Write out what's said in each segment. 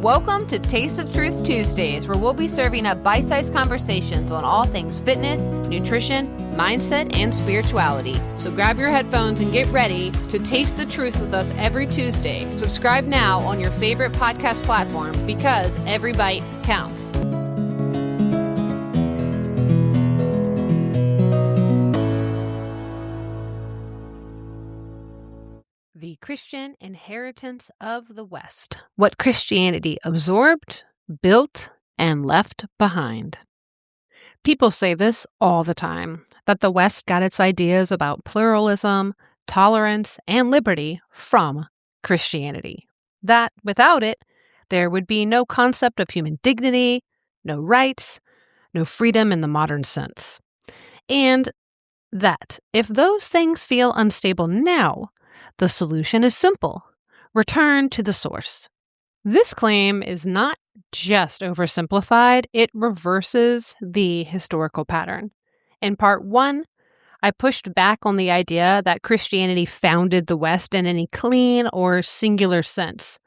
Welcome to Taste of Truth Tuesdays, where we'll be serving up bite-sized conversations on all things fitness, nutrition, mindset, and spirituality. So grab your headphones and get ready to taste the truth with us every Tuesday. Subscribe now on your favorite podcast platform because every bite counts. The Christian Inheritance of the West. What Christianity absorbed, built, and left behind. People say this all the time, that the West got its ideas about pluralism, tolerance, and liberty from Christianity. That without it, there would be no concept of human dignity, no rights, no freedom in the modern sense. And that if those things feel unstable now, the solution is simple. Return to the source. This claim is not just oversimplified, it reverses the historical pattern. In part 1, I pushed back on the idea that Christianity founded the West in any clean or singular sense,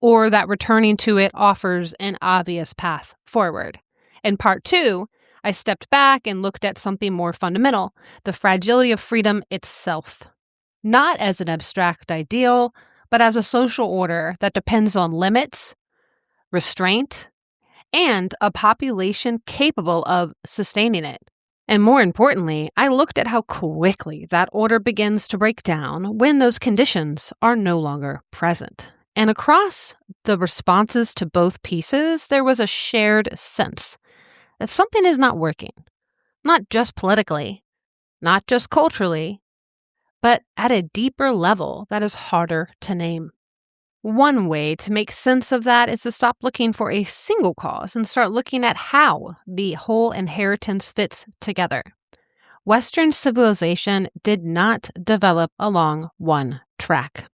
or that returning to it offers an obvious path forward. In part 2, I stepped back and looked at something more fundamental, the fragility of freedom itself. Not as an abstract ideal, but as a social order that depends on limits, restraint, and a population capable of sustaining it. And more importantly, I looked at how quickly that order begins to break down when those conditions are no longer present. And across the responses to both pieces, there was a shared sense that something is not working, not just politically, not just culturally, but at a deeper level that is harder to name. One way to make sense of that is to stop looking for a single cause and start looking at how the whole inheritance fits together. Western civilization did not develop along one track.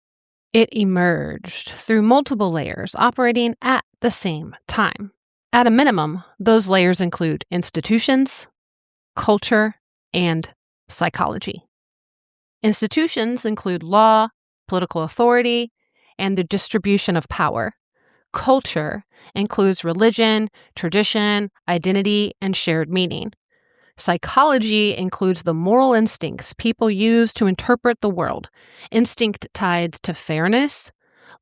It emerged through multiple layers operating at the same time. At a minimum, those layers include institutions, culture, and psychology. Institutions include law, political authority, and the distribution of power. Culture includes religion, tradition, identity, and shared meaning. Psychology includes the moral instincts people use to interpret the world, instinct tied to fairness,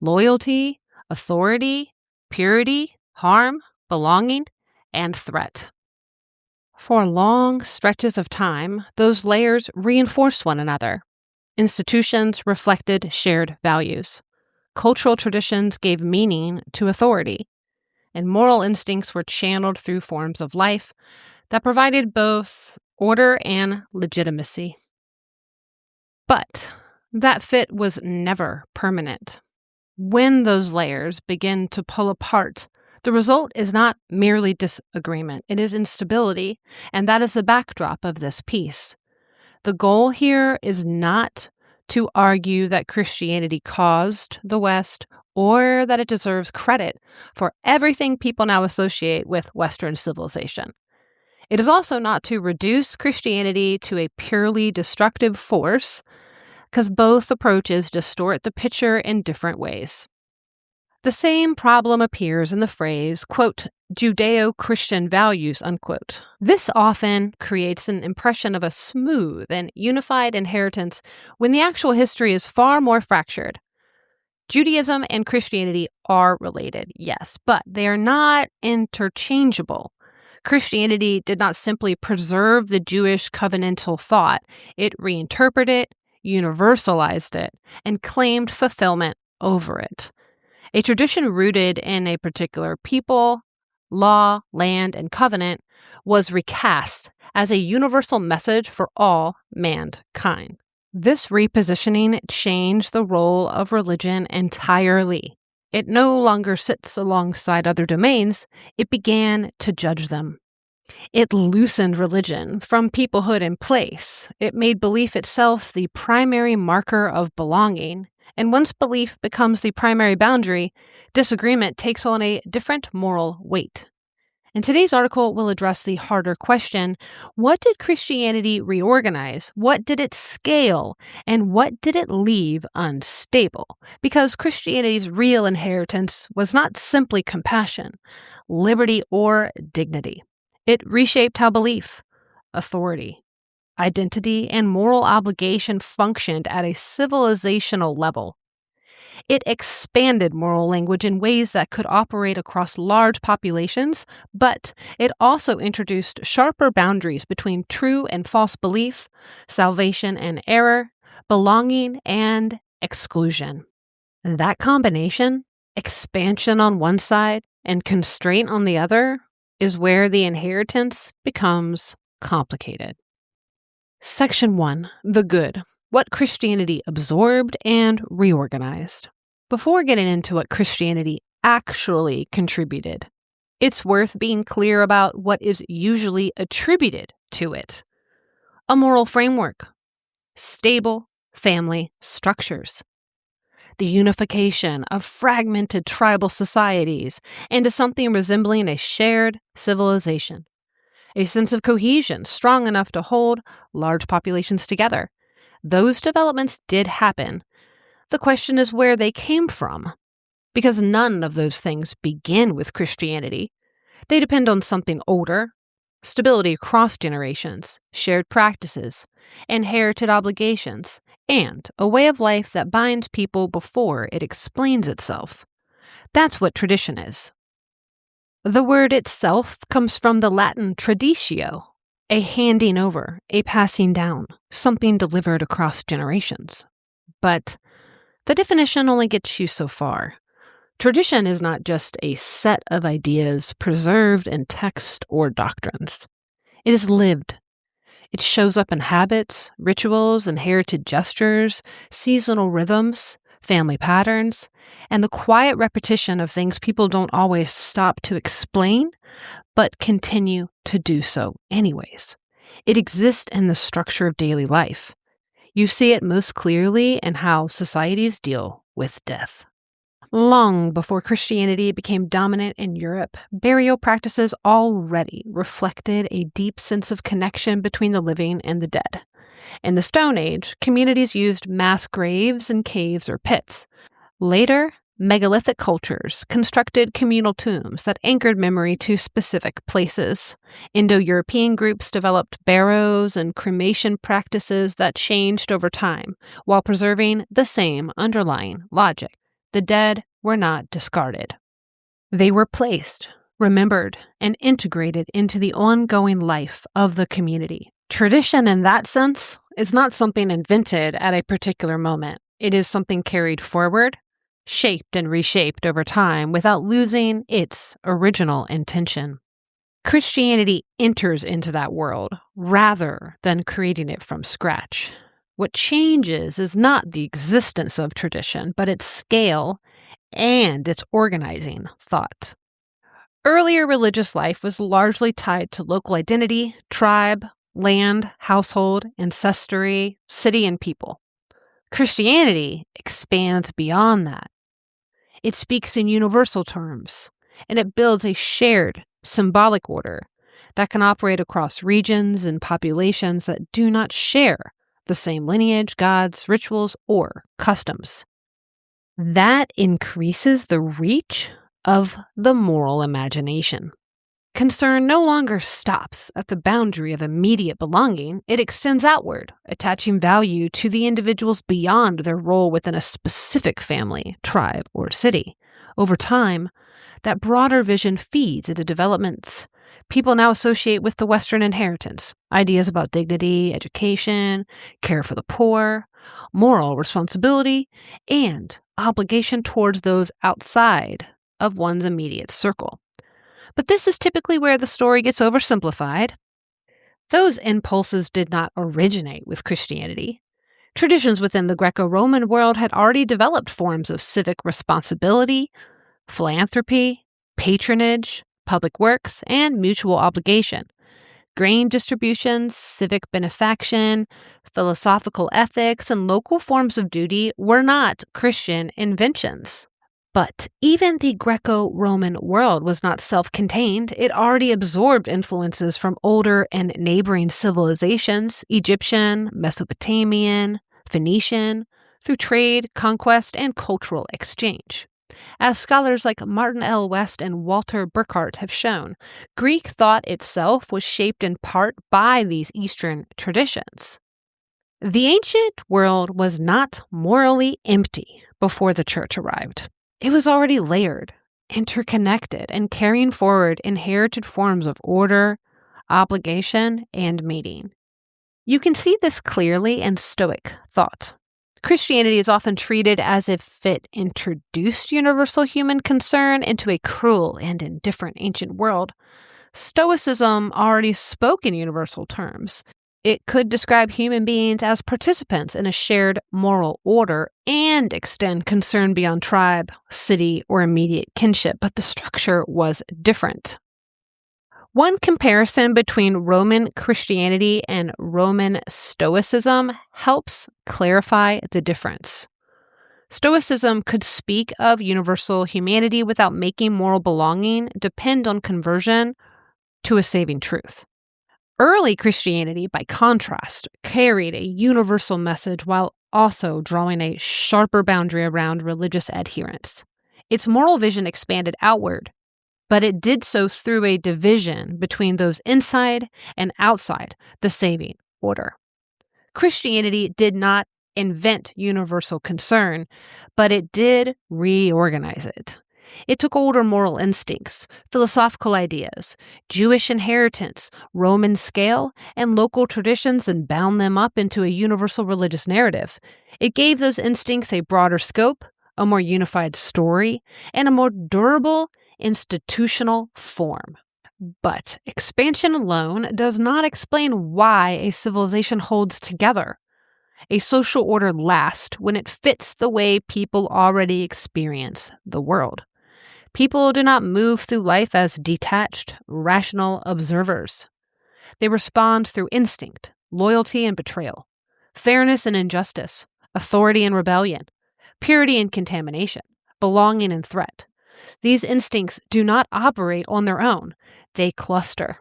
loyalty, authority, purity, harm, belonging, and threat. For long stretches of time, those layers reinforced one another. Institutions reflected shared values. Cultural traditions gave meaning to authority. And moral instincts were channeled through forms of life that provided both order and legitimacy. But that fit was never permanent. When those layers begin to pull apart, the result is not merely disagreement, it is instability, and that is the backdrop of this piece. The goal here is not to argue that Christianity caused the West or that it deserves credit for everything people now associate with Western civilization. It is also not to reduce Christianity to a purely destructive force, because both approaches distort the picture in different ways. The same problem appears in the phrase, quote, Judeo-Christian values, unquote. This often creates an impression of a smooth and unified inheritance when the actual history is far more fractured. Judaism and Christianity are related, yes, but they are not interchangeable. Christianity did not simply preserve the Jewish covenantal thought. It reinterpreted it, universalized it, and claimed fulfillment over it. A tradition rooted in a particular people, law, land, and covenant was recast as a universal message for all mankind. This repositioning changed the role of religion entirely. It no longer sits alongside other domains, it began to judge them. It loosened religion from peoplehood and place. It made belief itself the primary marker of belonging. And once belief becomes the primary boundary, disagreement takes on a different moral weight. And today's article will address the harder question: what did Christianity reorganize? What did it scale? And what did it leave unstable? Because Christianity's real inheritance was not simply compassion, liberty, or dignity. It reshaped how belief, authority, identity, and moral obligation functioned at a civilizational level. It expanded moral language in ways that could operate across large populations, but it also introduced sharper boundaries between true and false belief, salvation and error, belonging and exclusion. That combination, expansion on one side and constraint on the other, is where the inheritance becomes complicated. Section 1. The Good. What Christianity absorbed and reorganized. Before getting into what Christianity actually contributed, it's worth being clear about what is usually attributed to it. A moral framework, stable family structures, the unification of fragmented tribal societies into something resembling a shared civilization, a sense of cohesion strong enough to hold large populations together. Those developments did happen. The question is where they came from, because none of those things begin with Christianity. They depend on something older: stability across generations, shared practices, inherited obligations, and a way of life that binds people before it explains itself. That's what tradition is. The word itself comes from the Latin traditio, a handing over, a passing down, something delivered across generations. But the definition only gets you so far. Tradition is not just a set of ideas preserved in text or doctrines. It is lived. It shows up in habits, rituals, inherited gestures, seasonal rhythms, family patterns, and the quiet repetition of things people don't always stop to explain, but continue to do so anyways. It exists in the structure of daily life. You see it most clearly in how societies deal with death. Long before Christianity became dominant in Europe, burial practices already reflected a deep sense of connection between the living and the dead. In the Stone Age, communities used mass graves in caves or pits. Later, megalithic cultures constructed communal tombs that anchored memory to specific places. Indo-European groups developed barrows and cremation practices that changed over time, while preserving the same underlying logic. The dead were not discarded. They were placed, remembered, and integrated into the ongoing life of the community. Tradition, in that sense, is not something invented at a particular moment. It is something carried forward, shaped and reshaped over time without losing its original intention. Christianity enters into that world rather than creating it from scratch. What changes is not the existence of tradition, but its scale and its organizing thought. Earlier religious life was largely tied to local identity, tribe, land, household, ancestry, city, and people. Christianity expands beyond that. It speaks in universal terms, and it builds a shared, symbolic order that can operate across regions and populations that do not share the same lineage, gods, rituals, or customs. That increases the reach of the moral imagination. Concern no longer stops at the boundary of immediate belonging. It extends outward, attaching value to the individuals beyond their role within a specific family, tribe, or city. Over time, that broader vision feeds into developments people now associate with the Western inheritance: ideas about dignity, education, care for the poor, moral responsibility, and obligation towards those outside of one's immediate circle. But this is typically where the story gets oversimplified. Those impulses did not originate with Christianity. Traditions within the Greco-Roman world had already developed forms of civic responsibility, philanthropy, patronage, public works, and mutual obligation. Grain distributions, civic benefaction, philosophical ethics, and local forms of duty were not Christian inventions. But even the Greco-Roman world was not self-contained. It already absorbed influences from older and neighboring civilizations, Egyptian, Mesopotamian, Phoenician, through trade, conquest, and cultural exchange. As scholars like Martin L. West and Walter Burkhardt have shown, Greek thought itself was shaped in part by these Eastern traditions. The ancient world was not morally empty before the church arrived. It was already layered, interconnected, and carrying forward inherited forms of order, obligation, and meaning. You can see this clearly in Stoic thought. Christianity is often treated as if it introduced universal human concern into a cruel and indifferent ancient world. Stoicism already spoke in universal terms. It could describe human beings as participants in a shared moral order and extend concern beyond tribe, city, or immediate kinship, but the structure was different. One comparison between Roman Christianity and Roman Stoicism helps clarify the difference. Stoicism could speak of universal humanity without making moral belonging depend on conversion to a saving truth. Early Christianity, by contrast, carried a universal message while also drawing a sharper boundary around religious adherence. Its moral vision expanded outward, but it did so through a division between those inside and outside the saving order. Christianity did not invent universal concern, but it did reorganize it. It took older moral instincts, philosophical ideas, Jewish inheritance, Roman scale, and local traditions and bound them up into a universal religious narrative. It gave those instincts a broader scope, a more unified story, and a more durable institutional form. But expansion alone does not explain why a civilization holds together. A social order lasts when it fits the way people already experience the world. People do not move through life as detached, rational observers. They respond through instinct, loyalty and betrayal, fairness and injustice, authority and rebellion, purity and contamination, belonging and threat. These instincts do not operate on their own. They cluster.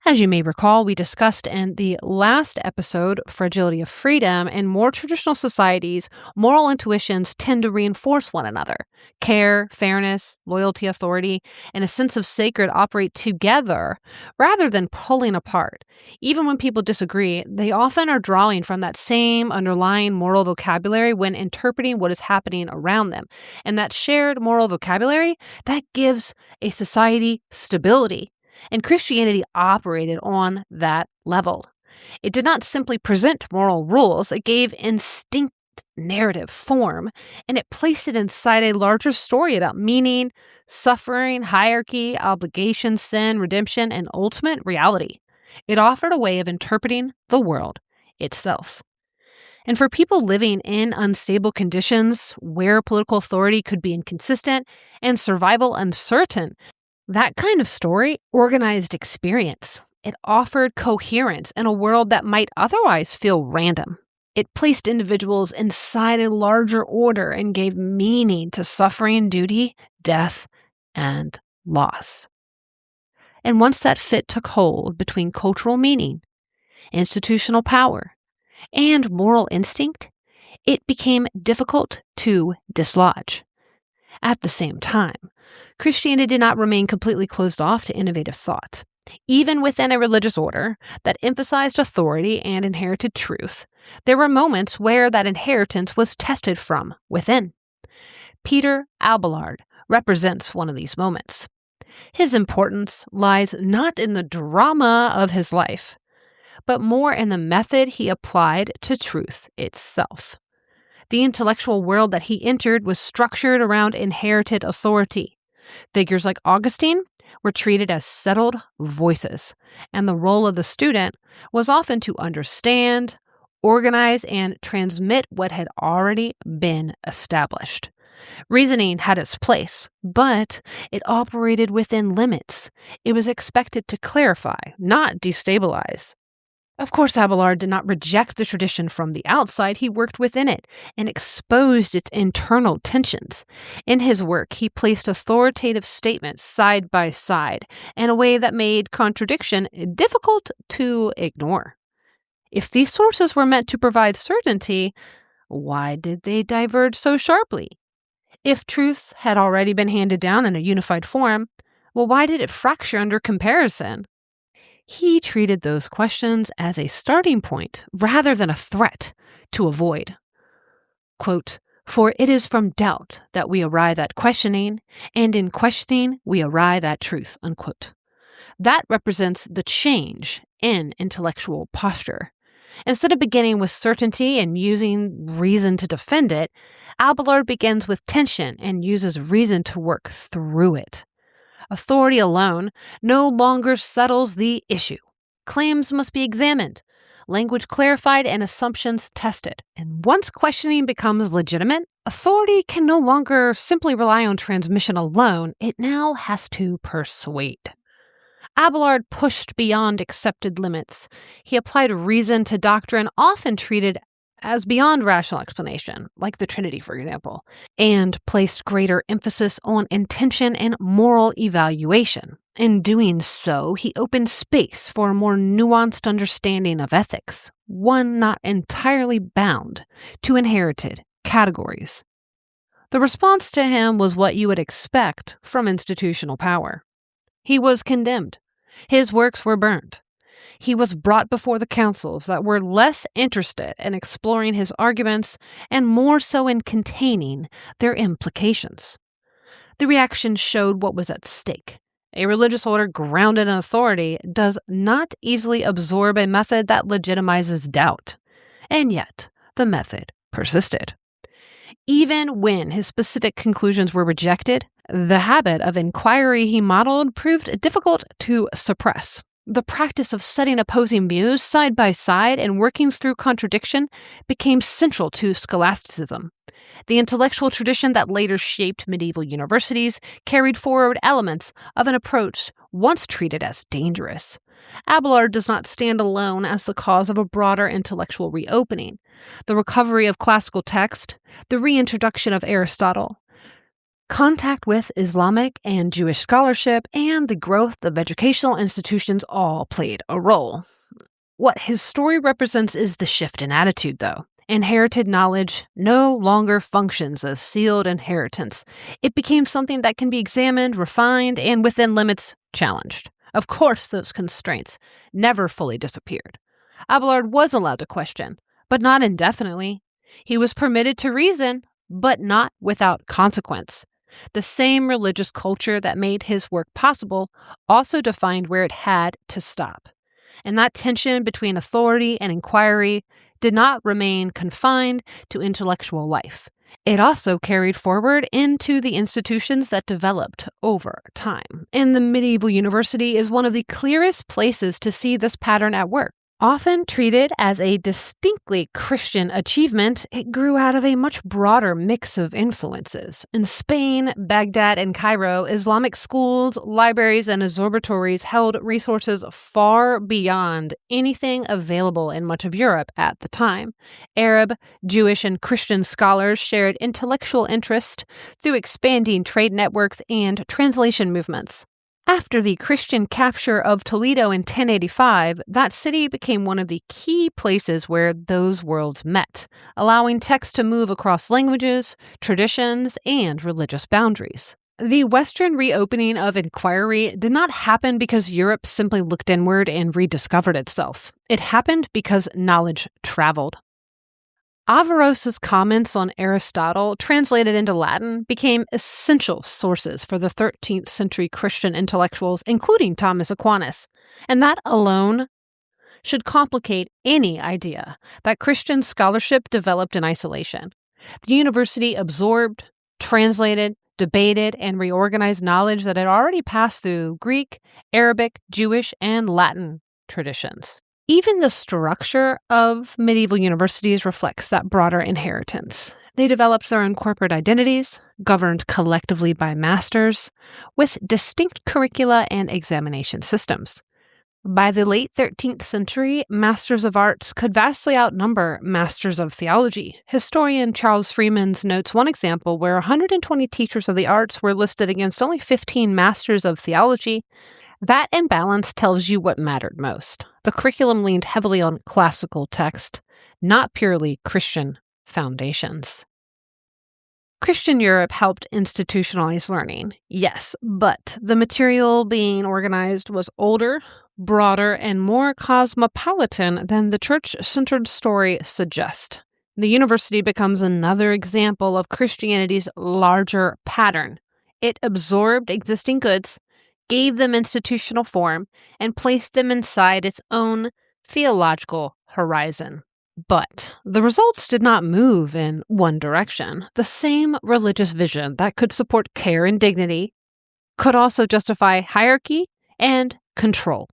As you may recall, we discussed in the last episode, Fragility of Freedom, in more traditional societies, moral intuitions tend to reinforce one another. Care, fairness, loyalty, authority, and a sense of sacred operate together rather than pulling apart. Even when people disagree, they often are drawing from that same underlying moral vocabulary when interpreting what is happening around them. And that shared moral vocabulary, that gives a society stability. And Christianity operated on that level. It did not simply present moral rules, it gave instinct narrative form, and it placed it inside a larger story about meaning, suffering, hierarchy, obligation, sin, redemption, and ultimate reality. It offered a way of interpreting the world itself. And for people living in unstable conditions where political authority could be inconsistent and survival uncertain, that kind of story organized experience. It offered coherence in a world that might otherwise feel random. It placed individuals inside a larger order and gave meaning to suffering, duty, death, and loss. And once that fit took hold between cultural meaning, institutional power, and moral instinct, it became difficult to dislodge. At the same time, Christianity did not remain completely closed off to innovative thought. Even within a religious order that emphasized authority and inherited truth, there were moments where that inheritance was tested from within. Peter Abelard represents one of these moments. His importance lies not in the drama of his life, but more in the method he applied to truth itself. The intellectual world that he entered was structured around inherited authority. Figures like Augustine were treated as settled voices, and the role of the student was often to understand, organize, and transmit what had already been established. Reasoning had its place, but it operated within limits. It was expected to clarify, not destabilize. Of course, Abelard did not reject the tradition from the outside. He worked within it and exposed its internal tensions. In his work, he placed authoritative statements side by side in a way that made contradiction difficult to ignore. If these sources were meant to provide certainty, why did they diverge so sharply? If truth had already been handed down in a unified form, well, why did it fracture under comparison? He treated those questions as a starting point rather than a threat to avoid. Quote, "For it is from doubt that we arrive at questioning, and in questioning we arrive at truth." Unquote. That represents the change in intellectual posture. Instead of beginning with certainty and using reason to defend it, Abelard begins with tension and uses reason to work through it. Authority alone no longer settles the issue. Claims must be examined, language clarified, and assumptions tested. And once questioning becomes legitimate, authority can no longer simply rely on transmission alone. It now has to persuade. Abelard pushed beyond accepted limits. He applied reason to doctrine often treated as beyond rational explanation, like the Trinity, for example, and placed greater emphasis on intention and moral evaluation. In doing so, he opened space for a more nuanced understanding of ethics, one not entirely bound to inherited categories. The response to him was what you would expect from institutional power. He was condemned. His works were burned. He was brought before the councils that were less interested in exploring his arguments and more so in containing their implications. The reaction showed what was at stake. A religious order grounded in authority does not easily absorb a method that legitimizes doubt. And yet, the method persisted. Even when his specific conclusions were rejected, the habit of inquiry he modeled proved difficult to suppress. The practice of setting opposing views side by side and working through contradiction became central to scholasticism. The intellectual tradition that later shaped medieval universities carried forward elements of an approach once treated as dangerous. Abelard does not stand alone as the cause of a broader intellectual reopening. The recovery of classical text, the reintroduction of Aristotle, contact with Islamic and Jewish scholarship, and the growth of educational institutions all played a role. What his story represents is the shift in attitude, though. Inherited knowledge no longer functions as sealed inheritance. It became something that can be examined, refined, and within limits, challenged. Of course, those constraints never fully disappeared. Abelard was allowed to question, but not indefinitely. He was permitted to reason, but not without consequence. The same religious culture that made his work possible also defined where it had to stop. And that tension between authority and inquiry did not remain confined to intellectual life. It also carried forward into the institutions that developed over time. And the medieval university is one of the clearest places to see this pattern at work. Often treated as a distinctly Christian achievement, it grew out of a much broader mix of influences. In Spain, Baghdad, and Cairo, Islamic schools, libraries, and observatories held resources far beyond anything available in much of Europe at the time. Arab, Jewish, and Christian scholars shared intellectual interest through expanding trade networks and translation movements. After the Christian capture of Toledo in 1085, that city became one of the key places where those worlds met, allowing text to move across languages, traditions, and religious boundaries. The Western reopening of inquiry did not happen because Europe simply looked inward and rediscovered itself. It happened because knowledge traveled. Averroes's comments on Aristotle, translated into Latin, became essential sources for the 13th century Christian intellectuals, including Thomas Aquinas. And that alone should complicate any idea that Christian scholarship developed in isolation. The university absorbed, translated, debated, and reorganized knowledge that had already passed through Greek, Arabic, Jewish, and Latin traditions. Even the structure of medieval universities reflects that broader inheritance. They developed their own corporate identities, governed collectively by masters, with distinct curricula and examination systems. By the late 13th century, masters of arts could vastly outnumber masters of theology. Historian Charles Freeman notes one example where 120 teachers of the arts were listed against only 15 masters of theology. That imbalance tells you what mattered most. The curriculum leaned heavily on classical text, not purely Christian foundations. Christian Europe helped institutionalize learning, yes, but the material being organized was older, broader, and more cosmopolitan than the church-centered story suggests. The university becomes another example of Christianity's larger pattern. It absorbed existing goods, gave them institutional form, and placed them inside its own theological horizon. But the results did not move in one direction. The same religious vision that could support care and dignity could also justify hierarchy and control,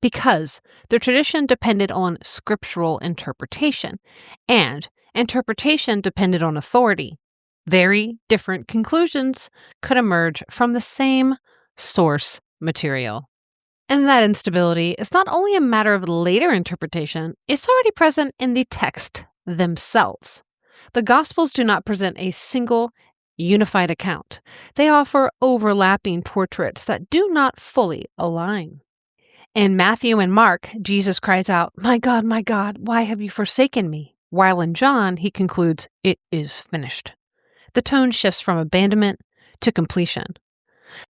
because the tradition depended on scriptural interpretation, and interpretation depended on authority. Very different conclusions could emerge from the same source material. And that instability is not only a matter of later interpretation, it's already present in the text themselves. The Gospels do not present a single, unified account. They offer overlapping portraits that do not fully align. In Matthew and Mark, Jesus cries out, my God, why have you forsaken me?" While in John, he concludes, "It is finished." The tone shifts from abandonment to completion.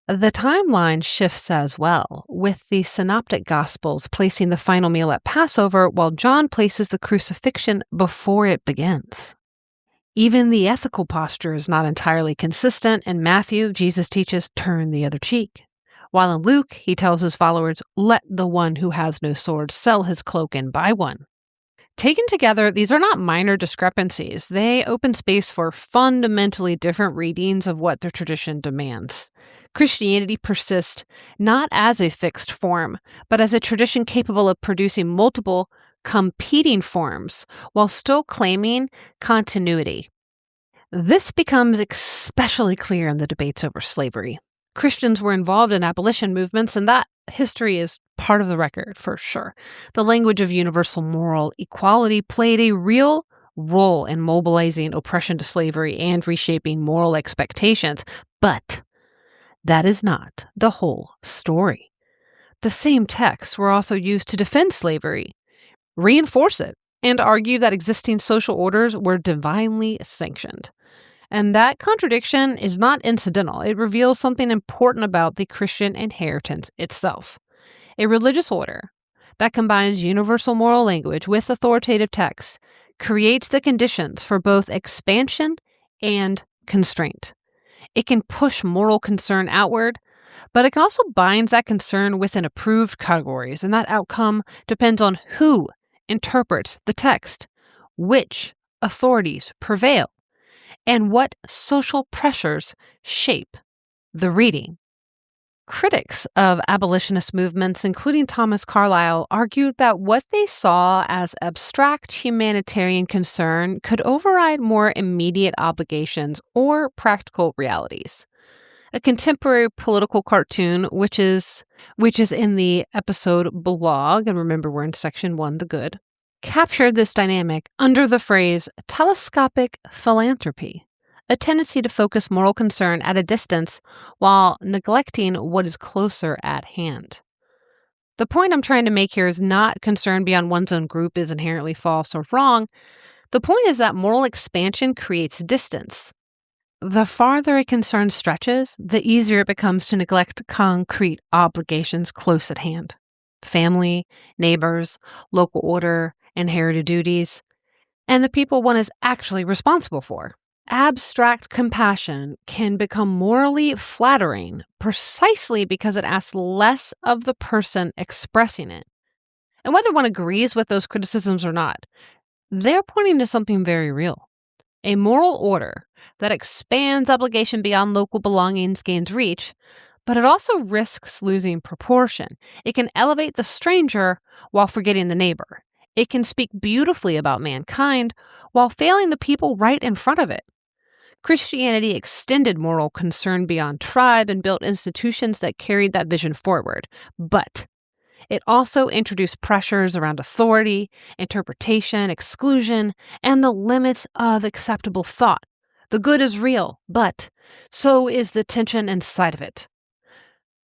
The timeline shifts as well, with the Synoptic Gospels placing the final meal at Passover, while John places the crucifixion before it begins. Even the ethical posture is not entirely consistent. In Matthew, Jesus teaches, "Turn the other cheek," while in Luke, he tells his followers, "Let the one who has no sword sell his cloak and buy one." Taken together, these are not minor discrepancies. They open space for fundamentally different readings of what their tradition demands. Christianity persists not as a fixed form, but as a tradition capable of producing multiple competing forms while still claiming continuity. This becomes especially clear in the debates over slavery. Christians were involved in abolition movements, and that history is part of the record for sure. The language of universal moral equality played a real role in mobilizing oppression to slavery and reshaping moral expectations, but that is not the whole story. The same texts were also used to defend slavery, reinforce it, and argue that existing social orders were divinely sanctioned. And that contradiction is not incidental. It reveals something important about the Christian inheritance itself. A religious order that combines universal moral language with authoritative texts creates the conditions for both expansion and constraint. It can push moral concern outward, but it can also bind that concern within approved categories, and that outcome depends on who interprets the text, which authorities prevail, and what social pressures shape the reading. Critics of abolitionist movements, including Thomas Carlyle, argued that what they saw as abstract humanitarian concern could override more immediate obligations or practical realities. A contemporary political cartoon, which is in the episode blog, and remember we're in section 1, the good, captured this dynamic under the phrase telescopic philanthropy, a tendency to focus moral concern at a distance while neglecting what is closer at hand. The point I'm trying to make here is not concern beyond one's own group is inherently false or wrong. The point is that moral expansion creates distance. The farther a concern stretches, the easier it becomes to neglect concrete obligations close at hand. Family, neighbors, local order, inherited duties, and the people one is actually responsible for. Abstract compassion can become morally flattering precisely because it asks less of the person expressing it. And whether one agrees with those criticisms or not, they're pointing to something very real. A moral order that expands obligation beyond local belongings gains reach, but it also risks losing proportion. It can elevate the stranger while forgetting the neighbor. It can speak beautifully about mankind while failing the people right in front of it. Christianity extended moral concern beyond tribe and built institutions that carried that vision forward. But It also introduced pressures around authority, interpretation, exclusion, and the limits of acceptable thought. The good is real, but so is the tension inside of it.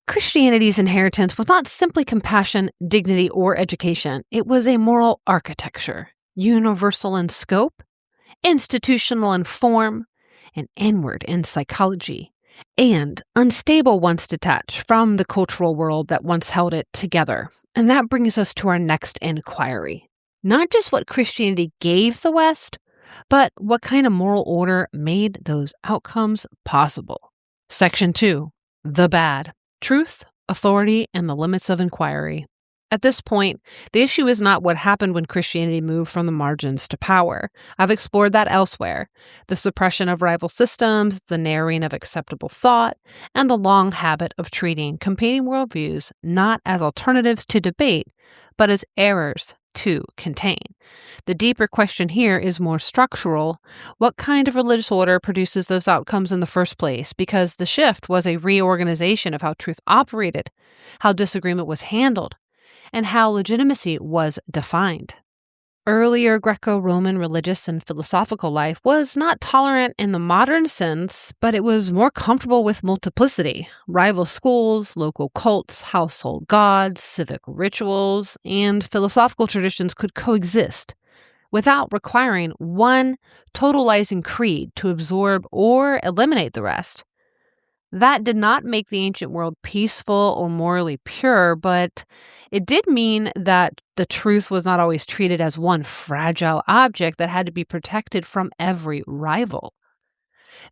Christianity's inheritance was not simply compassion, dignity, or education. It was a moral architecture, universal in scope, institutional in form, and inward in psychology, and unstable once detached from the cultural world that once held it together. And that brings us to our next inquiry. Not just what Christianity gave the West, but what kind of moral order made those outcomes possible. Section 2, the bad. Truth, authority, and the limits of inquiry. At this point, the issue is not what happened when Christianity moved from the margins to power. I've explored that elsewhere. The suppression of rival systems, the narrowing of acceptable thought, and the long habit of treating competing worldviews not as alternatives to debate, but as errors to contain. The deeper question here is more structural. What kind of religious order produces those outcomes in the first place? Because the shift was a reorganization of how truth operated, how disagreement was handled, and how legitimacy was defined. Earlier Greco-Roman religious and philosophical life was not tolerant in the modern sense, but it was more comfortable with multiplicity. Rival schools, local cults, household gods, civic rituals, and philosophical traditions could coexist without requiring one totalizing creed to absorb or eliminate the rest. That did not make the ancient world peaceful or morally pure, but it did mean that the truth was not always treated as one fragile object that had to be protected from every rival.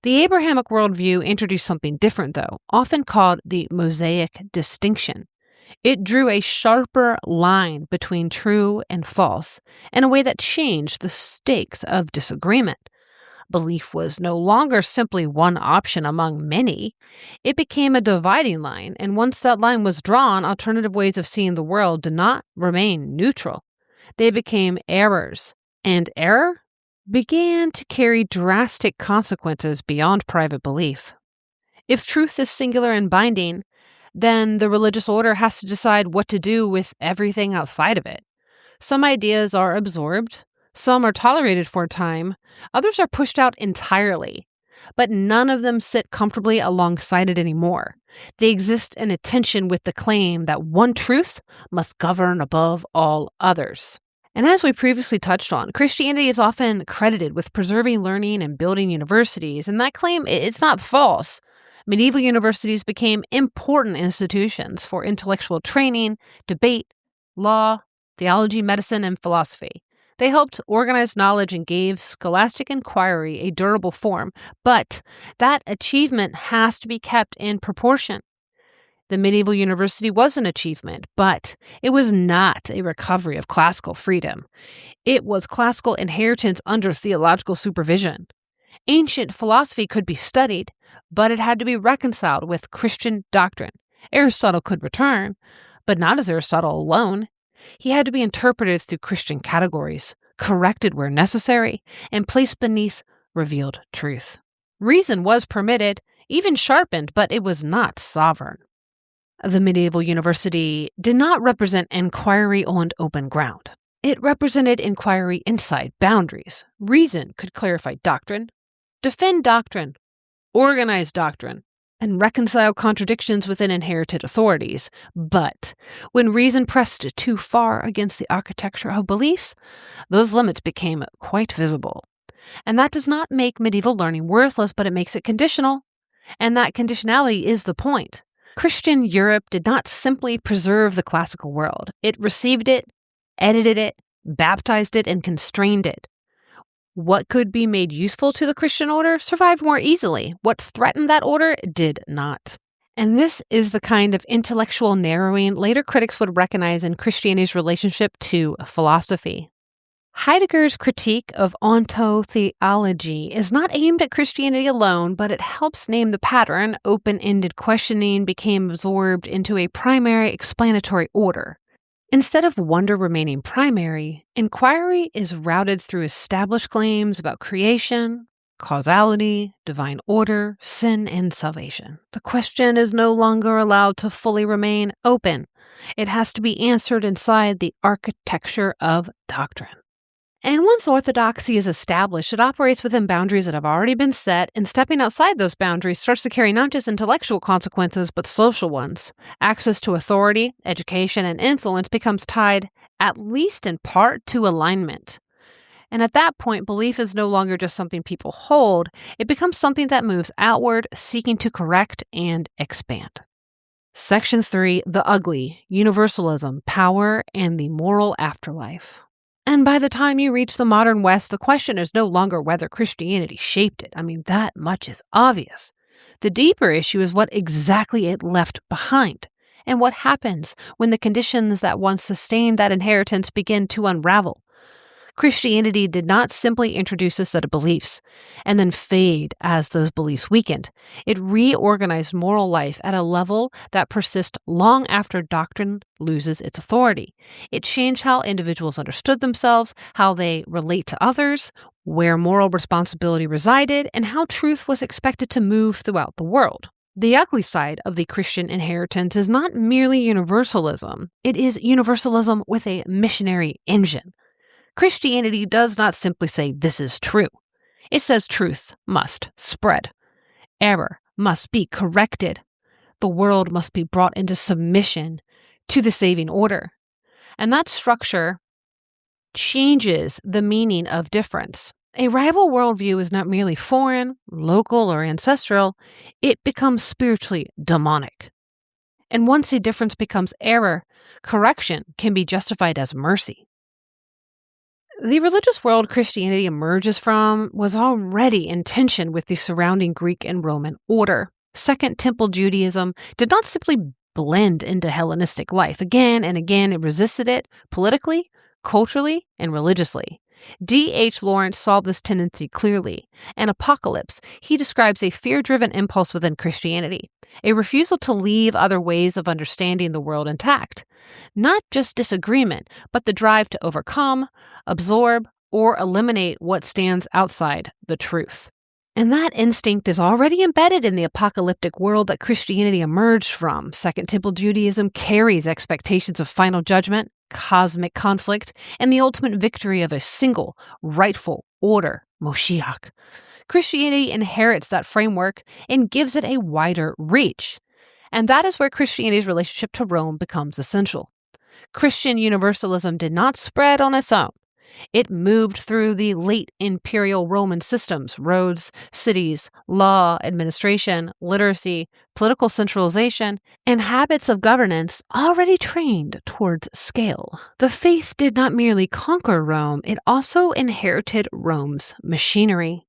The Abrahamic worldview introduced something different, though, often called the Mosaic distinction. It drew a sharper line between true and false in a way that changed the stakes of disagreement. Belief was no longer simply one option among many. It became a dividing line, and once that line was drawn, alternative ways of seeing the world did not remain neutral. They became errors, and error began to carry drastic consequences beyond private belief. If truth is singular and binding, then the religious order has to decide what to do with everything outside of it. Some ideas are absorbed, some are tolerated for a time, others are pushed out entirely, but none of them sit comfortably alongside it anymore. They exist in a tension with the claim that one truth must govern above all others. And as we previously touched on, Christianity is often credited with preserving learning and building universities, and that claim it's not false. Medieval universities became important institutions for intellectual training, debate, law, theology, medicine, and philosophy. They helped organize knowledge and gave scholastic inquiry a durable form, but that achievement has to be kept in proportion. The medieval university was an achievement, but it was not a recovery of classical freedom. It was classical inheritance under theological supervision. Ancient philosophy could be studied, but it had to be reconciled with Christian doctrine. Aristotle could return, but not as Aristotle alone. He had to be interpreted through Christian categories, corrected where necessary, and placed beneath revealed truth. Reason was permitted, even sharpened, but it was not sovereign. The medieval university did not represent inquiry on open ground. It represented inquiry inside boundaries. Reason could clarify doctrine, defend doctrine, organize doctrine, and reconcile contradictions within inherited authorities. But when reason pressed too far against the architecture of beliefs, those limits became quite visible. And that does not make medieval learning worthless, but it makes it conditional. And that conditionality is the point. Christian Europe did not simply preserve the classical world. It received it, edited it, baptized it, and constrained it. What could be made useful to the Christian order survived more easily. What threatened that order did not. And this is the kind of intellectual narrowing later critics would recognize in Christianity's relationship to philosophy. Heidegger's critique of ontotheology is not aimed at Christianity alone, but it helps name the pattern. Open-ended questioning became absorbed into a primary explanatory order. Instead of wonder remaining primary, inquiry is routed through established claims about creation, causality, divine order, sin, and salvation. The question is no longer allowed to fully remain open. It has to be answered inside the architecture of doctrine. And once orthodoxy is established, it operates within boundaries that have already been set, and stepping outside those boundaries starts to carry not just intellectual consequences, but social ones. Access to authority, education, and influence becomes tied, at least in part, to alignment. And at that point, belief is no longer just something people hold, it becomes something that moves outward, seeking to correct and expand. Section 3, the ugly, universalism, power, and the moral afterlife. And by the time you reach the modern West, the question is no longer whether Christianity shaped it. I mean, that much is obvious. The deeper issue is what exactly it left behind, and what happens when the conditions that once sustained that inheritance begin to unravel. Christianity did not simply introduce a set of beliefs and then fade as those beliefs weakened. It reorganized moral life at a level that persists long after doctrine loses its authority. It changed how individuals understood themselves, how they relate to others, where moral responsibility resided, and how truth was expected to move throughout the world. The ugly side of the Christian inheritance is not merely universalism. It is universalism with a missionary engine. Christianity does not simply say this is true. It says truth must spread. Error must be corrected. The world must be brought into submission to the saving order. And that structure changes the meaning of difference. A rival worldview is not merely foreign, local, or ancestral. It becomes spiritually demonic. And once a difference becomes error, correction can be justified as mercy. The religious world Christianity emerges from was already in tension with the surrounding Greek and Roman order. Second Temple Judaism did not simply blend into Hellenistic life. Again and again, it resisted it politically, culturally, and religiously. D.H. Lawrence saw this tendency clearly. In Apocalypse, he describes a fear-driven impulse within Christianity, a refusal to leave other ways of understanding the world intact. Not just disagreement, but the drive to overcome, absorb, or eliminate what stands outside the truth. And that instinct is already embedded in the apocalyptic world that Christianity emerged from. Second Temple Judaism carries expectations of final judgment, cosmic conflict, and the ultimate victory of a single, rightful order, Moshiach. Christianity inherits that framework and gives it a wider reach. And that is where Christianity's relationship to Rome becomes essential. Christian universalism did not spread on its own. It moved through the late imperial Roman systems, roads, cities, law, administration, literacy, political centralization, and habits of governance already trained towards scale. The faith did not merely conquer Rome, it also inherited Rome's machinery.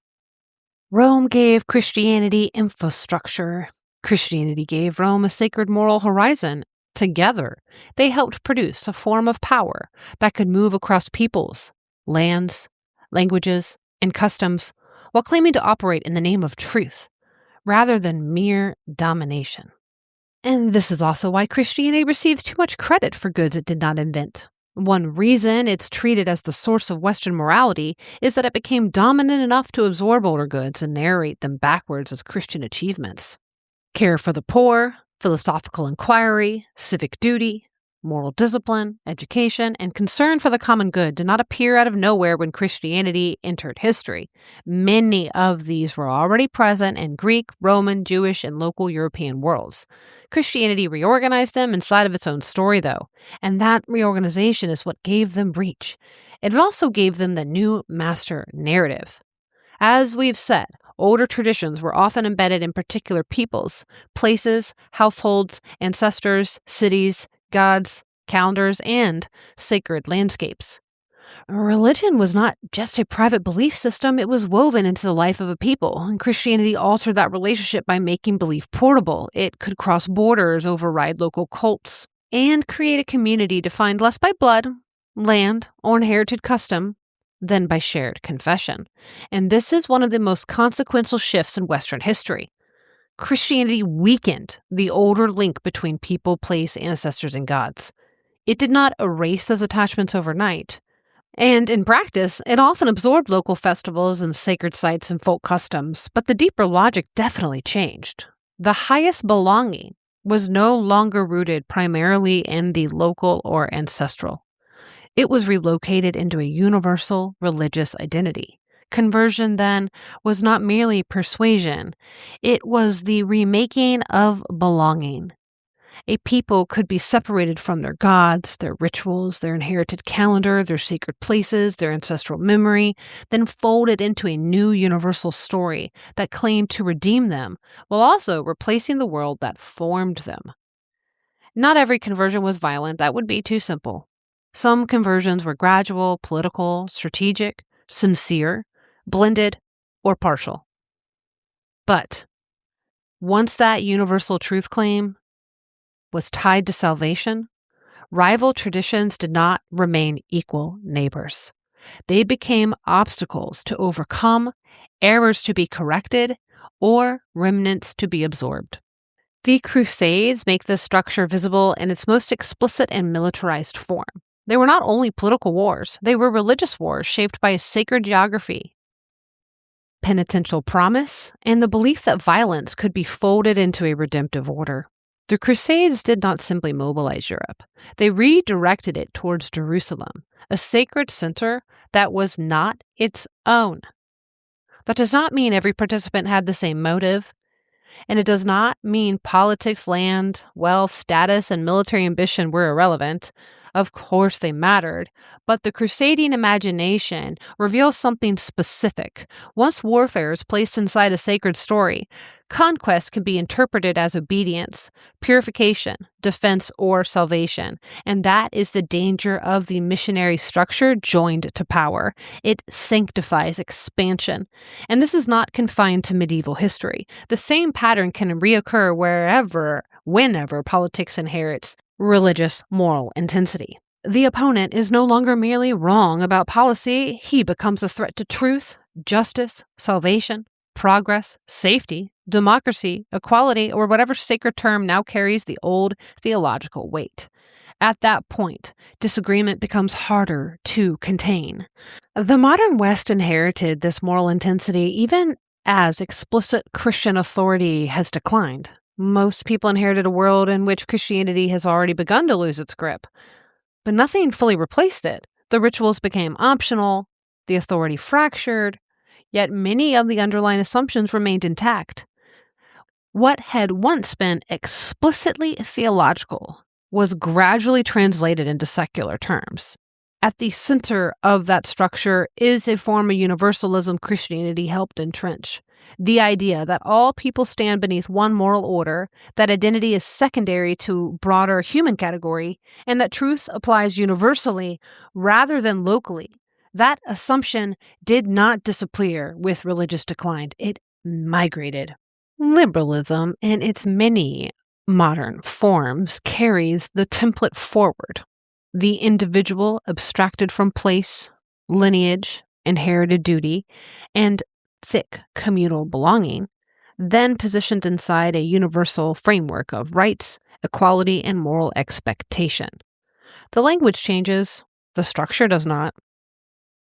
Rome gave Christianity infrastructure. Christianity gave Rome a sacred moral horizon. Together, they helped produce a form of power that could move across peoples, lands, languages, and customs while claiming to operate in the name of truth, rather than mere domination. And this is also why Christianity receives too much credit for goods it did not invent. One reason it's treated as the source of Western morality is that it became dominant enough to absorb older goods and narrate them backwards as Christian achievements. Care for the poor, philosophical inquiry, civic duty, moral discipline, education, and concern for the common good did not appear out of nowhere when Christianity entered history. Many of these were already present in Greek, Roman, Jewish, and local European worlds. Christianity reorganized them inside of its own story, though, and that reorganization is what gave them reach. It also gave them the new master narrative. As we've said, older traditions were often embedded in particular peoples, places, households, ancestors, cities, gods, calendars, and sacred landscapes. Religion was not just a private belief system, it was woven into the life of a people, and Christianity altered that relationship by making belief portable. It could cross borders, override local cults, and create a community defined less by blood, land, or inherited custom than by shared confession. And this is one of the most consequential shifts in Western history. Christianity weakened the older link between people, place, ancestors, and gods. It did not erase those attachments overnight. And in practice, it often absorbed local festivals and sacred sites and folk customs, but the deeper logic definitely changed. The highest belonging was no longer rooted primarily in the local or ancestral. It was relocated into a universal religious identity. Conversion, then, was not merely persuasion, it was the remaking of belonging. A people could be separated from their gods, their rituals, their inherited calendar, their sacred places, their ancestral memory, then folded into a new universal story that claimed to redeem them, while also replacing the world that formed them. Not every conversion was violent. That would be too simple. Some conversions were gradual, political, strategic, sincere, blended, or partial. But once that universal truth claim was tied to salvation, rival traditions did not remain equal neighbors. They became obstacles to overcome, errors to be corrected, or remnants to be absorbed. The Crusades make this structure visible in its most explicit and militarized form. They were not only political wars, they were religious wars shaped by a sacred geography, penitential promise, and the belief that violence could be folded into a redemptive order. The Crusades did not simply mobilize Europe. They redirected it towards Jerusalem, a sacred center that was not its own. That does not mean every participant had the same motive, and it does not mean politics, land, wealth, status, and military ambition were irrelevant. Of course they mattered, but the crusading imagination reveals something specific. Once warfare is placed inside a sacred story, conquest can be interpreted as obedience, purification, defense, or salvation, and that is the danger of the missionary structure joined to power. It sanctifies expansion, and this is not confined to medieval history. The same pattern can reoccur whenever politics inherits religious moral intensity. The opponent is no longer merely wrong about policy, he becomes a threat to truth, justice, salvation, progress, safety, democracy, equality, or whatever sacred term now carries the old theological weight. At that point, disagreement becomes harder to contain. The modern West inherited this moral intensity even as explicit Christian authority has declined. Most people inherited a world in which Christianity has already begun to lose its grip. But nothing fully replaced it. The rituals became optional, the authority fractured, yet many of the underlying assumptions remained intact. What had once been explicitly theological was gradually translated into secular terms. At the center of that structure is a form of universalism Christianity helped entrench. The idea that all people stand beneath one moral order, that identity is secondary to broader human category, and that truth applies universally rather than locally. That assumption did not disappear with religious decline. It migrated. Liberalism, in its many modern forms, carries the template forward. The individual abstracted from place, lineage, inherited duty, and thick communal belonging, then positioned inside a universal framework of rights, equality, and moral expectation. The language changes, the structure does not.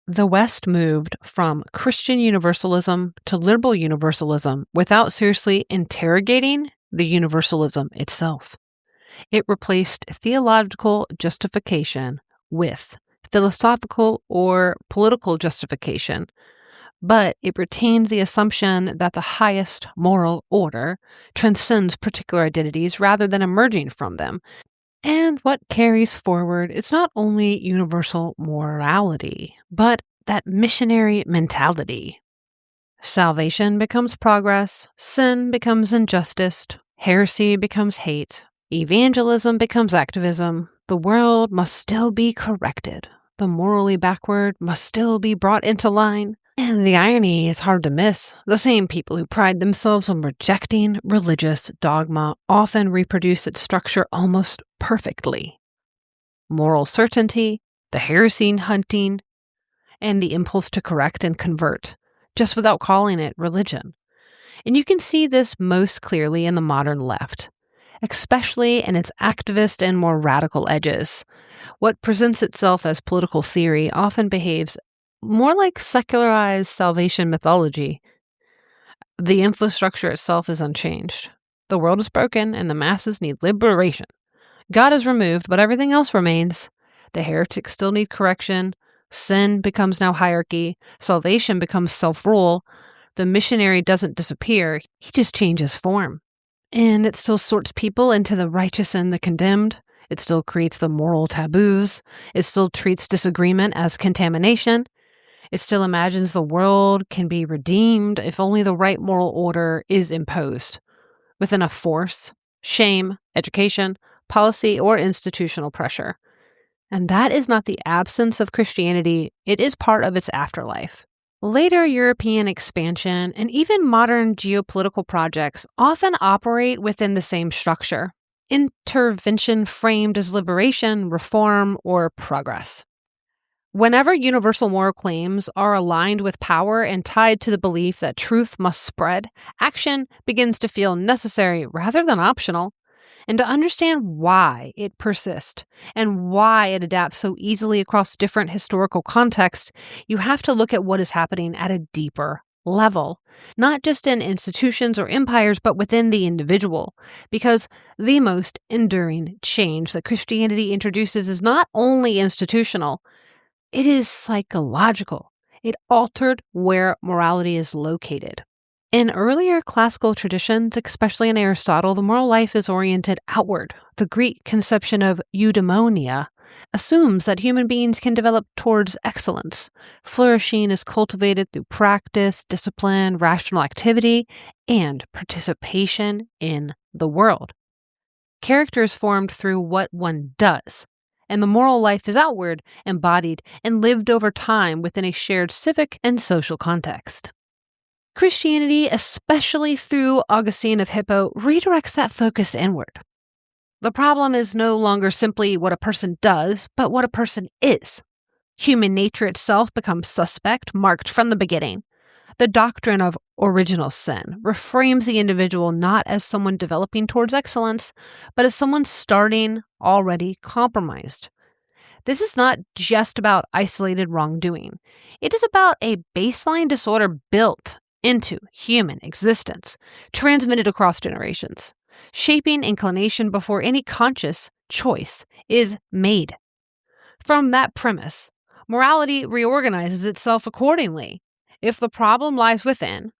The West moved from Christian universalism to liberal universalism without seriously interrogating the universalism itself. It replaced theological justification with philosophical or political justification, but it retained the assumption that the highest moral order transcends particular identities rather than emerging from them. And what carries forward is not only universal morality, but that missionary mentality. Salvation becomes progress, sin becomes injustice, heresy becomes hate, evangelism becomes activism. The world must still be corrected. The morally backward must still be brought into line. And the irony is hard to miss. The same people who pride themselves on rejecting religious dogma often reproduce its structure almost perfectly. Moral certainty, the heresy hunting, and the impulse to correct and convert, just without calling it religion. And you can see this most clearly in the modern left, especially in its activist and more radical edges. What presents itself as political theory often behaves more like secularized salvation mythology. The infrastructure itself is unchanged. The world is broken and the masses need liberation. God is removed, but everything else remains. The heretics still need correction. Sin becomes now hierarchy. Salvation becomes self-rule. The missionary doesn't disappear. He just changes form. And it still sorts people into the righteous and the condemned. It still creates the moral taboos. It still treats disagreement as contamination. It still imagines the world can be redeemed if only the right moral order is imposed, with enough force, shame, education, policy, or institutional pressure. And that is not the absence of Christianity, it is part of its afterlife. Later European expansion and even modern geopolitical projects often operate within the same structure: intervention framed as liberation, reform, or progress. Whenever universal moral claims are aligned with power and tied to the belief that truth must spread, action begins to feel necessary rather than optional. And to understand why it persists and why it adapts so easily across different historical contexts, you have to look at what is happening at a deeper level, not just in institutions or empires, but within the individual. Because the most enduring change that Christianity introduces is not only institutional, it is psychological. It altered where morality is located. In earlier classical traditions, especially in Aristotle, the moral life is oriented outward. The Greek conception of eudaimonia assumes that human beings can develop towards excellence. Flourishing is cultivated through practice, discipline, rational activity, and participation in the world. Character is formed through what one does, and the moral life is outward, embodied, and lived over time within a shared civic and social context. Christianity, especially through Augustine of Hippo, redirects that focus inward. The problem is no longer simply what a person does, but what a person is. Human nature itself becomes suspect, marked from the beginning. The doctrine of original sin reframes the individual not as someone developing towards excellence, but as someone starting already compromised. This is not just about isolated wrongdoing. It is about a baseline disorder built into human existence, transmitted across generations, shaping inclination before any conscious choice is made. From that premise, morality reorganizes itself accordingly. If the problem lies within,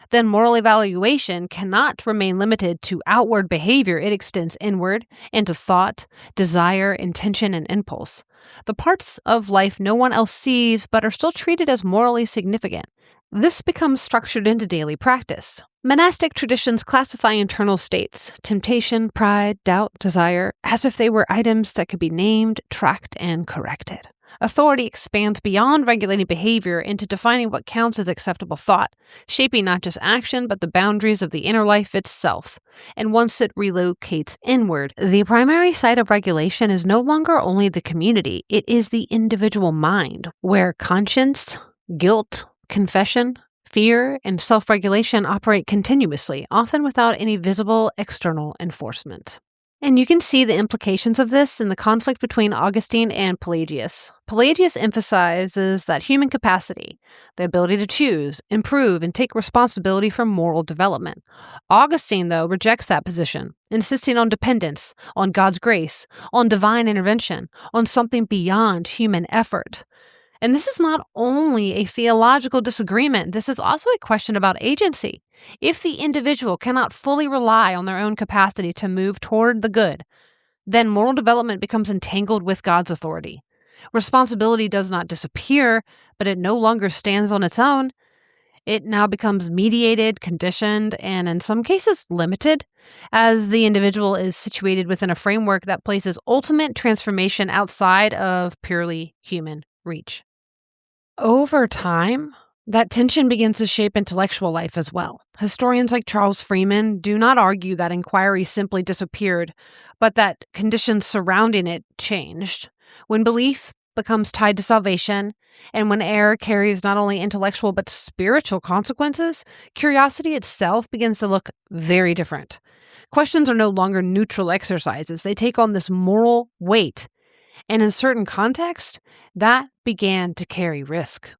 then moral evaluation cannot remain limited to outward behavior. It extends inward into thought, desire, intention, and impulse. The parts of life no one else sees but are still treated as morally significant. This becomes structured into daily practice. Monastic traditions classify internal states, temptation, pride, doubt, desire, as if they were items that could be named, tracked, and corrected. Authority expands beyond regulating behavior into defining what counts as acceptable thought, shaping not just action, but the boundaries of the inner life itself. And once it relocates inward, the primary site of regulation is no longer only the community, it is the individual mind, where conscience, guilt, confession, fear, and self-regulation operate continuously, often without any visible external enforcement. And you can see the implications of this in the conflict between Augustine and Pelagius. Pelagius emphasizes that human capacity, the ability to choose, improve, and take responsibility for moral development. Augustine, though, rejects that position, insisting on dependence, on God's grace, on divine intervention, on something beyond human effort. And this is not only a theological disagreement, this is also a question about agency. If the individual cannot fully rely on their own capacity to move toward the good, then moral development becomes entangled with God's authority. Responsibility does not disappear, but it no longer stands on its own. It now becomes mediated, conditioned, and in some cases limited, as the individual is situated within a framework that places ultimate transformation outside of purely human reach. Over time, that tension begins to shape intellectual life as well. Historians like Charles Freeman do not argue that inquiry simply disappeared, but that conditions surrounding it changed. When belief becomes tied to salvation, and when error carries not only intellectual but spiritual consequences, curiosity itself begins to look very different. Questions are no longer neutral exercises. They take on this moral weight. And in certain contexts, that began to carry risk.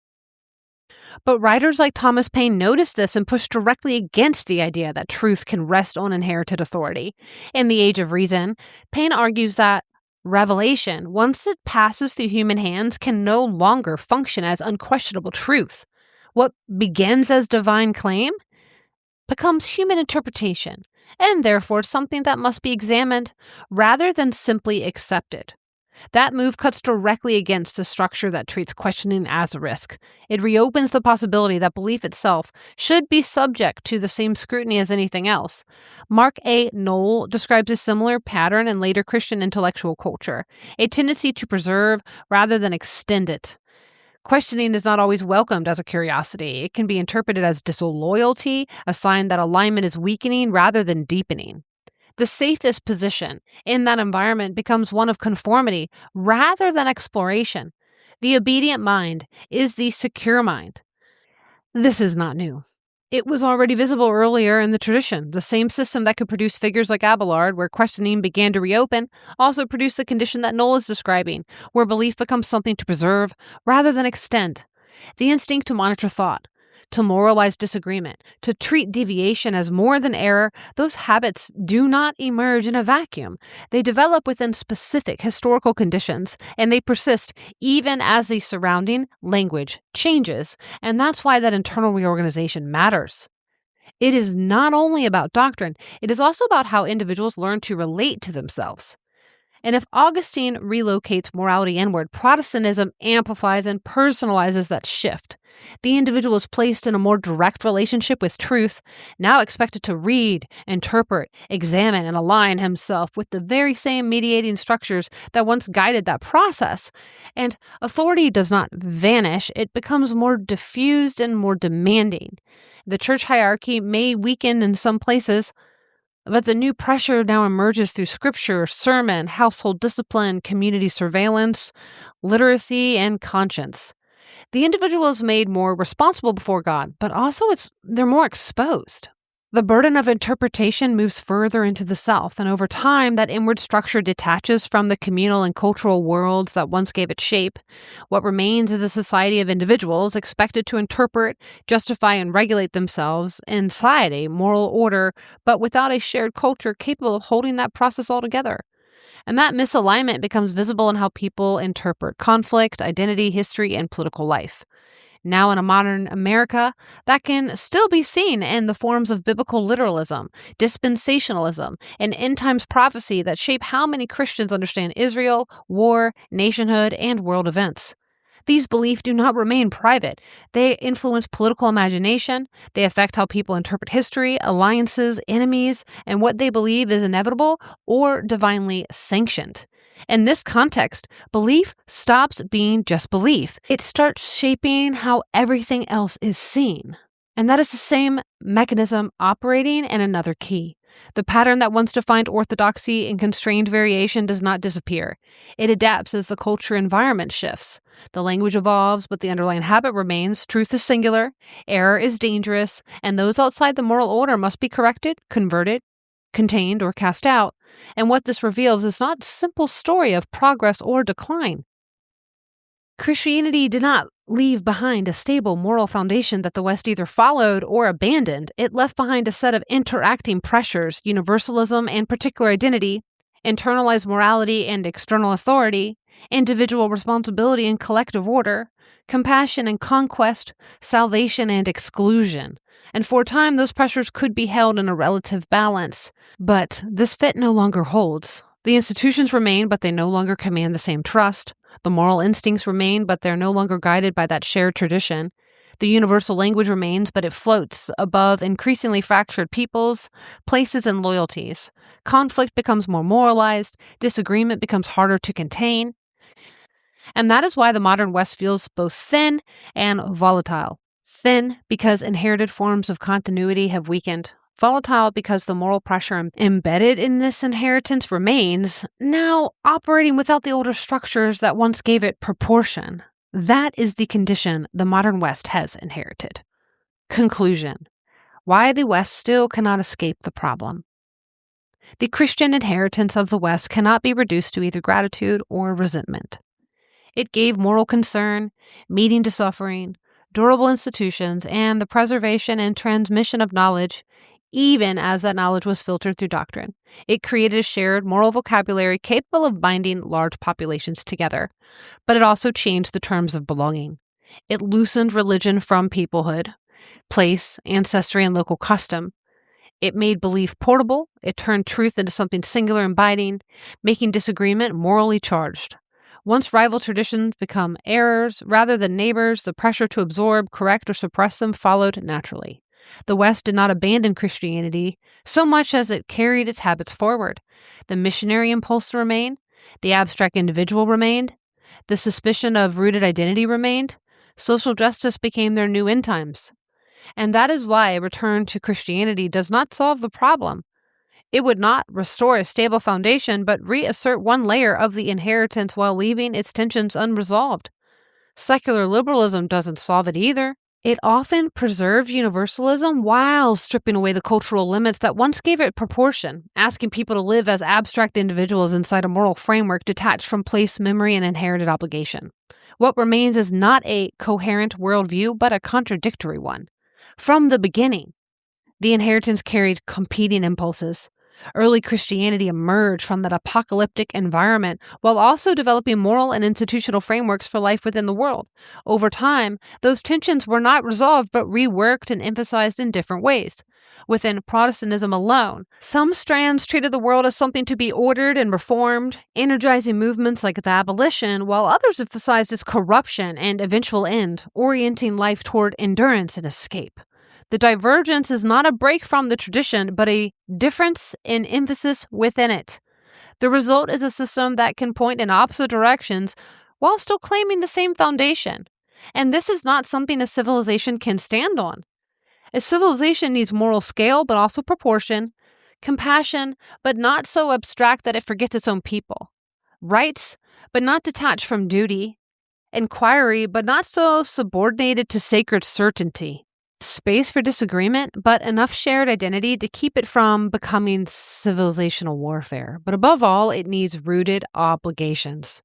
But writers like Thomas Paine noticed this and pushed directly against the idea that truth can rest on inherited authority. In The Age of Reason, Paine argues that revelation, once it passes through human hands, can no longer function as unquestionable truth. What begins as divine claim becomes human interpretation, and therefore something that must be examined rather than simply accepted. That move cuts directly against the structure that treats questioning as a risk. It reopens the possibility that belief itself should be subject to the same scrutiny as anything else. Mark A. Knoll describes a similar pattern in later Christian intellectual culture, a tendency to preserve rather than extend it. Questioning is not always welcomed as a curiosity. It can be interpreted as disloyalty, a sign that alignment is weakening rather than deepening. The safest position in that environment becomes one of conformity rather than exploration. The obedient mind is the secure mind. This is not new. It was already visible earlier in the tradition. The same system that could produce figures like Abelard, where questioning began to reopen, also produced the condition that Knoll is describing, where belief becomes something to preserve rather than extend. The instinct to monitor thought, to moralize disagreement, to treat deviation as more than error, those habits do not emerge in a vacuum. They develop within specific historical conditions, and they persist even as the surrounding language changes. And that's why that internal reorganization matters. It is not only about doctrine, it is also about how individuals learn to relate to themselves. And if Augustine relocates morality inward, Protestantism amplifies and personalizes that shift. The individual is placed in a more direct relationship with truth, now expected to read, interpret, examine, and align himself with the very same mediating structures that once guided that process. And authority does not vanish, it becomes more diffused and more demanding. The church hierarchy may weaken in some places, but the new pressure now emerges through scripture, sermon, household discipline, community surveillance, literacy, and conscience. The individual is made more responsible before God, but also they're more exposed. The burden of interpretation moves further into the self, and over time, that inward structure detaches from the communal and cultural worlds that once gave it shape. What remains is a society of individuals expected to interpret, justify, and regulate themselves inside a moral order, but without a shared culture capable of holding that process all together. And that misalignment becomes visible in how people interpret conflict, identity, history, and political life. Now in a modern America, that can still be seen in the forms of biblical literalism, dispensationalism, and end times prophecy that shape how many Christians understand Israel, war, nationhood, and world events. These beliefs do not remain private. They influence political imagination, they affect how people interpret history, alliances, enemies, and what they believe is inevitable or divinely sanctioned. In this context, belief stops being just belief. It starts shaping how everything else is seen. And that is the same mechanism operating in another key. The pattern that once defined orthodoxy and constrained variation does not disappear. It adapts as the culture environment shifts. The language evolves, but the underlying habit remains. Truth is singular, error is dangerous, and those outside the moral order must be corrected, converted, contained, or cast out. And what this reveals is not a simple story of progress or decline. Christianity did not leave behind a stable moral foundation that the West either followed or abandoned. It left behind a set of interacting pressures, universalism and particular identity, internalized morality and external authority, individual responsibility and collective order, compassion and conquest, salvation and exclusion. And for a time, those pressures could be held in a relative balance. But this fit no longer holds. The institutions remain, but they no longer command the same trust. The moral instincts remain, but they're no longer guided by that shared tradition. The universal language remains, but it floats above increasingly fractured peoples, places, and loyalties. Conflict becomes more moralized. Disagreement becomes harder to contain. And that is why the modern West feels both thin and volatile. Thin because inherited forms of continuity have weakened. Volatile because the moral pressure embedded in this inheritance remains, now operating without the older structures that once gave it proportion. That is the condition the modern West has inherited. Conclusion: why the West still cannot escape the problem. The Christian inheritance of the West cannot be reduced to either gratitude or resentment. It gave moral concern, meaning to suffering, durable institutions, and the preservation and transmission of knowledge, even as that knowledge was filtered through doctrine. It created a shared moral vocabulary capable of binding large populations together. But it also changed the terms of belonging. It loosened religion from peoplehood, place, ancestry, and local custom. It made belief portable. It turned truth into something singular and binding, making disagreement morally charged. Once rival traditions become errors rather than neighbors, the pressure to absorb, correct, or suppress them followed naturally. The West did not abandon Christianity so much as it carried its habits forward. The missionary impulse remained, the abstract individual remained, the suspicion of rooted identity remained. Social justice became their new end times. And that is why a return to Christianity does not solve the problem. It would not restore a stable foundation, but reassert one layer of the inheritance while leaving its tensions unresolved. Secular liberalism doesn't solve it either. It often preserves universalism while stripping away the cultural limits that once gave it proportion, asking people to live as abstract individuals inside a moral framework detached from place, memory, and inherited obligation. What remains is not a coherent worldview, but a contradictory one. From the beginning, the inheritance carried competing impulses. Early Christianity emerged from that apocalyptic environment while also developing moral and institutional frameworks for life within the world. Over time, those tensions were not resolved but reworked and emphasized in different ways. Within Protestantism alone, some strands treated the world as something to be ordered and reformed, energizing movements like the abolition, while others emphasized its corruption and eventual end, orienting life toward endurance and escape. The divergence is not a break from the tradition, but a difference in emphasis within it. The result is a system that can point in opposite directions while still claiming the same foundation. And this is not something a civilization can stand on. A civilization needs moral scale, but also proportion, compassion, but not so abstract that it forgets its own people, rights, but not detached from duty, inquiry, but not so subordinated to sacred certainty. Space for disagreement, but enough shared identity to keep it from becoming civilizational warfare. But above all, it needs rooted obligations.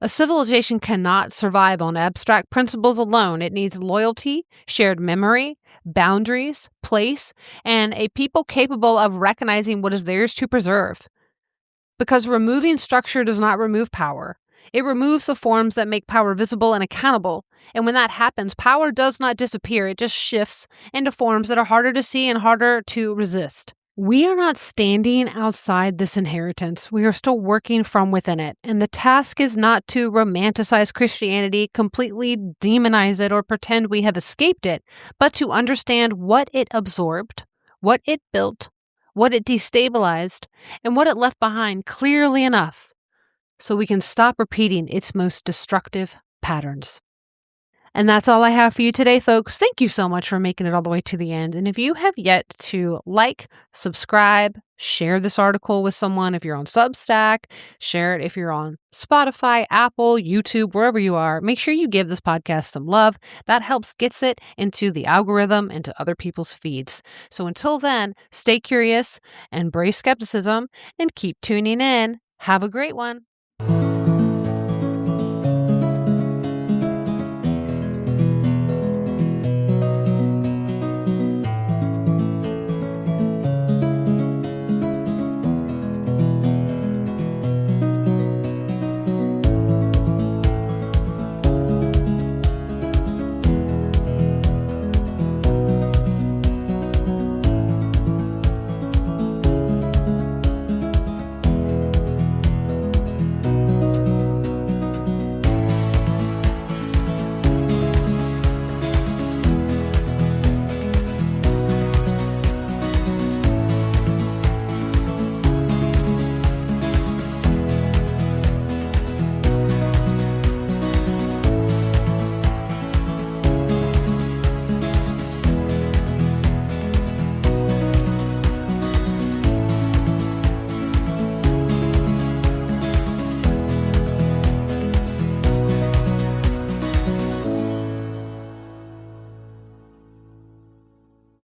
A civilization cannot survive on abstract principles alone. It needs loyalty, shared memory, boundaries, place, and a people capable of recognizing what is theirs to preserve. Because removing structure does not remove power. It removes the forms that make power visible and accountable. And when that happens, power does not disappear. It just shifts into forms that are harder to see and harder to resist. We are not standing outside this inheritance. We are still working from within it. And the task is not to romanticize Christianity, completely demonize it, or pretend we have escaped it, but to understand what it absorbed, what it built, what it destabilized, and what it left behind clearly enough so we can stop repeating its most destructive patterns. And that's all I have for you today, folks. Thank you so much for making it all the way to the end. And if you have yet to like, subscribe, share this article with someone, if you're on Substack, share it if you're on Spotify, Apple, YouTube, wherever you are, make sure you give this podcast some love. That helps gets it into the algorithm, into other people's feeds. So until then, stay curious, embrace skepticism, and keep tuning in. Have a great one.